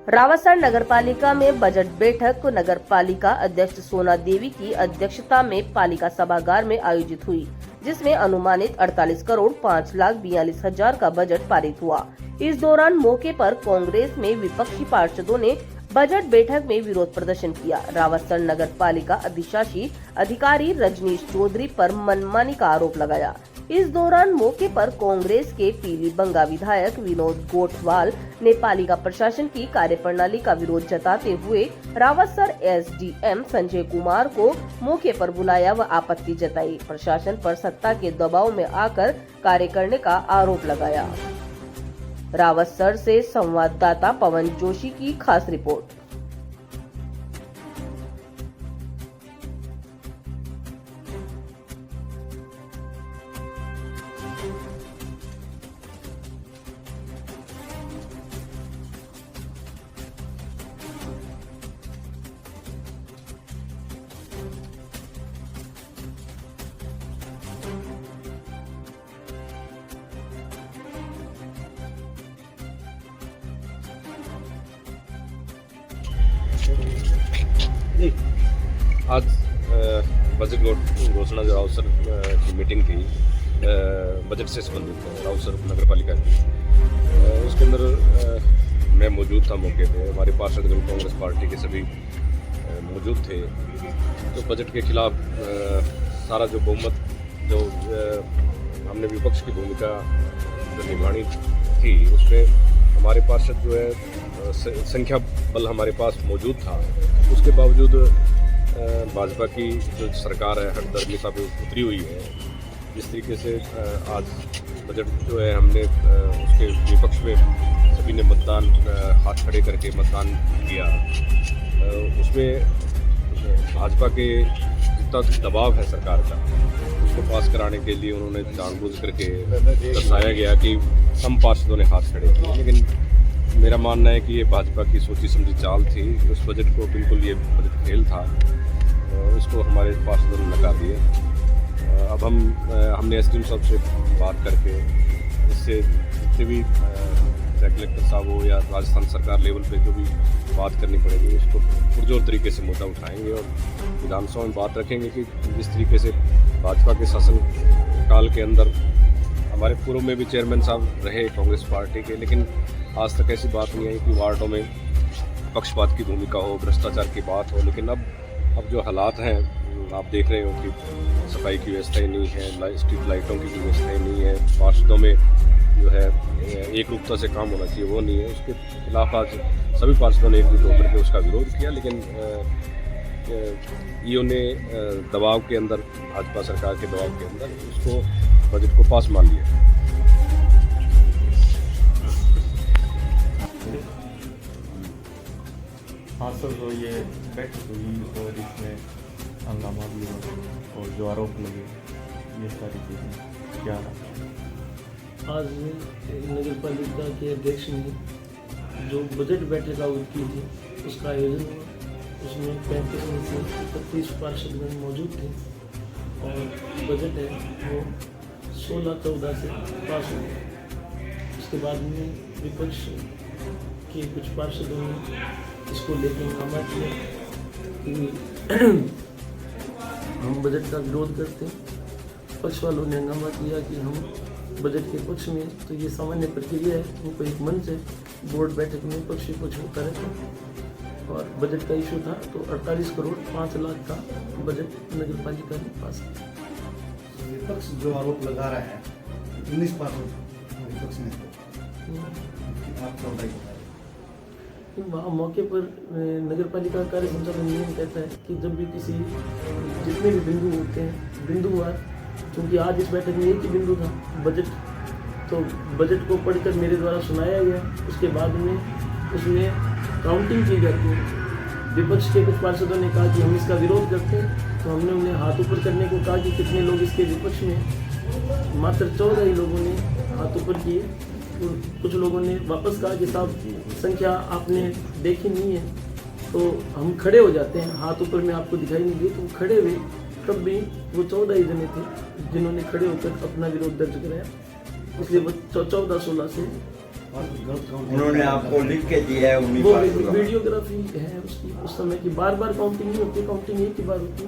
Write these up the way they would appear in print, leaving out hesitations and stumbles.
रावतसर नगरपालिका में बजट बैठक नगरपालिका अध्यक्ष सोना देवी की अध्यक्षता में पालिका सभागार में आयोजित हुई, जिसमें अनुमानित 48 करोड़ 5,42,000 का बजट पारित हुआ। इस दौरान मौके पर कांग्रेस में विपक्षी पार्षदों ने बजट बैठक में विरोध प्रदर्शन किया। रावतसर नगरपालिका अधिशासी अधिकारी रजनीश चौधरी पर मनमानी का आरोप लगाया। इस दौरान मौके पर कांग्रेस के पीलीबंगा विधायक विनोद गोठवाल ने पालिका प्रशासन की कार्यप्रणाली का विरोध जताते हुए रावतसर एसडीएम संजय कुमार को मौके पर बुलाया व आपत्ति जताई। प्रशासन पर सत्ता के दबाव में आकर कार्य करने का आरोप लगाया। रावतसर से संवाददाता पवन जोशी की खास रिपोर्ट। आज बजट घोषणा जो रावतसर की मीटिंग थी बजट से संबंधित रावतसर नगरपालिका की, उसके अंदर मैं मौजूद था मौके पे। हमारे पार्षदगण कांग्रेस पार्टी के सभी मौजूद थे। तो बजट के खिलाफ सारा जो बहुमत जो हमने विपक्ष की भूमिका जो निभानी थी, उसमें हमारे पार्षद जो है संख्या बल हमारे पास मौजूद था। उसके बावजूद भाजपा की जो सरकार है हठधर्मिता पे उतरी हुई है। जिस तरीके से आज बजट जो है हमने उसके विपक्ष में सभी ने मतदान हाथ खड़े करके मतदान किया, उसमें भाजपा के जितना दबाव है सरकार का, उसको पास कराने के लिए उन्होंने जानबूझ करके दर्शाया गया कि कम पार्षदों ने हाथ खड़े किए। लेकिन मेरा मानना है कि ये भाजपा की सोची समझी चाल थी। उस बजट को बिल्कुल ये बजट फेल था, उसको हमारे पार्षदों ने नकार दिया। अब हमने एसडीएम साहब से बात करके इससे जितने भी कलेक्टर साहब हो या राजस्थान सरकार लेवल पे जो भी बात करनी पड़ेगी, उसको पुरजोर तरीके से मुद्दा उठाएंगे और विधानसभा में बात रखेंगे कि जिस तरीके से भाजपा के शासन काल के अंदर हमारे पूर्व में भी चेयरमैन साहब रहे कांग्रेस पार्टी के, लेकिन आज तक ऐसी बात नहीं आई कि वार्डों में पक्षपात की भूमिका हो, भ्रष्टाचार की बात हो। लेकिन अब जो हालात हैं, आप देख रहे हो कि सफाई की व्यवस्थाएं नहीं है, स्ट्रीट लाइटों की भी व्यवस्थाएं नहीं है, पार्षदों में जो है एक रूपता से काम होना चाहिए वो नहीं है। उसके खिलाफ आज सभी पार्षदों ने एकजुट होकर के उसका विरोध किया। लेकिन ईओ ने दबाव के अंदर, भाजपा सरकार के दबाव के अंदर उसको बजट को पास मान लिया। हाँ सर, जो ये बैठक हुई और इसमें हंगामा भी हुआ और जो आरोप लगे, ये सारी चीज़ें क्या रहा? आज नगर पालिका के अध्यक्ष ने जो बजट बैठक आयोजित की थी, उसका आयोजन हुआ। उसमें 35 में से 31 पार्षदगण मौजूद थे और बजट है वो 16-14 से पास हो गया। उसके बाद में विपक्ष के कुछ पार्षदों ने इसको लेकर हंगामा किया कि हम बजट का विरोध करते हैं। पक्ष वालों ने हंगामा किया कि हम बजट के पक्ष में, तो ये सामान्य प्रक्रिया है, उनको एक मंच है, बोर्ड बैठक में पक्ष विपक्ष होता रहता है। और बजट का इशू था तो 48 करोड़ 5 लाख का बजट नगर पालिका ने पास किया। विपक्ष जो आरोप लगा रहा है 19 विपक्ष ने, आप बताइए। वहाँ मौके पर नगर पालिका कार्य संचालन नियम कहता है कि जब भी किसी जितने भी बिंदु होते हैं, बिंदुवार, क्योंकि आज इस बैठक में एक ही बिंदु था बजट, तो बजट को पढ़कर मेरे द्वारा सुनाया गया। उसके बाद में उसमें काउंटिंग की जाती है। विपक्ष के कुछ पार्षदों ने कहा कि हम इसका विरोध करते हैं, तो हमने उन्हें हाथ ऊपर करने को कहा कि कितने लोग इसके विपक्ष में। मात्र 14 ही लोगों ने हाथ ऊपर किए। कुछ लोगों ने वापस कहा कि साहब संख्या आपने देखी नहीं है, तो हम खड़े हो जाते हैं, हाथ ऊपर में आपको दिखाई नहीं दी। तो खड़े हुए, तब भी वो 14 ही जने थे जिन्होंने खड़े होकर अपना विरोध दर्ज कराया। इसलिए वो 14-16 से और गलत काउंटिंग उन्होंने आपको लिख के दिया है उन्हीं वो बात को। वीडियोग्राफी है उसकी उस समय की, बार बार काउंटिंग नहीं होती, काउंटिंग एक ही बार होती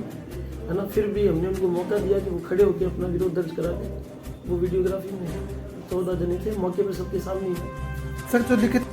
है ना। फिर भी हमने उनको मौका दिया कि वो खड़े होकर अपना विरोध दर्ज करा दें। वो वीडियोग्राफी में 14 जने थे, मौके पर सबके सामने ही है। सर जो लिखित